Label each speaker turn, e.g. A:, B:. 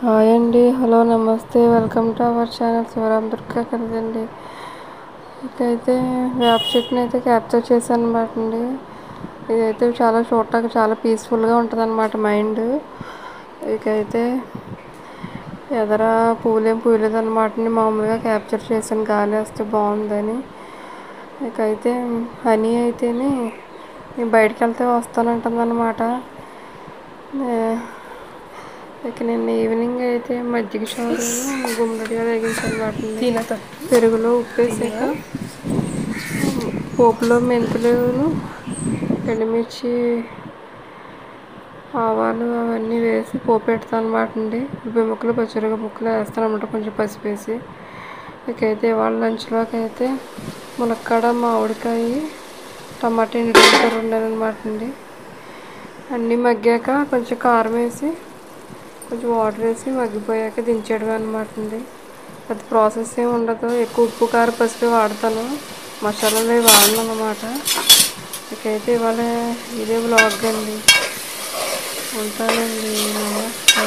A: Hi అండి, hello, నమస్తే, welcome to our channel Shivaram Durga కదండి. ఇకైతే వేప చెట్టుని అయితే క్యాప్చర్ చేశాను అనమాట అండి. ఇదైతే చూడటానికి చాలా పీస్ఫుల్గా ఉంటుంది అనమాట మైండ్. ఇకైతే ఎదర పూలేం పూయలేదు అనమాట అండి, మామూలుగా క్యాప్చర్ చేశాను గాలి వస్తే బాగుందని. ఇకైతే హనీ అయితేనే నేను బయటకు వెళ్తే వస్తానంటుంది అనమాట. ఇక నిన్న ఈవినింగ్ అయితే మజ్జిగ చారు గుమ్మడిగా వేగించాను అనమాట. పెరుగులో ఉప్పేసాక పోపులో మెంతులు, ఎండుమిర్చి, ఆవాలు అవన్నీ వేసి పోపు పెడతాను అనమాట అండి. ఉల్లిపాయ ముక్కలు, పచ్చిమిరపకాయ ముక్కలు వేస్తాను అనమాట, కొంచెం పసుపు వేసి. ఇకైతే ఇవాళ లంచ్లోకి అయితే మునక్కాడ, మామిడికాయ, టమాటా ఎండుమిరపకాయ వండాను అనమాట అండి. అన్నీ మగ్గాక కొంచెం కారం వేసి కొంచెం వాటర్ వేసి మగ్గిపోయాక దించేయడమే అనమాట అండి. అది ప్రాసెస్ ఏమి ఉండదు, ఎక్కువ ఉప్పు కారం పసుపు వాడతాను, మసాలాలు అవి వాడను అన్నమాట. ఇకైతే ఇవాళ ఇదే వ్లాగ్ అండి, ఉంటానండి, నమస్తే.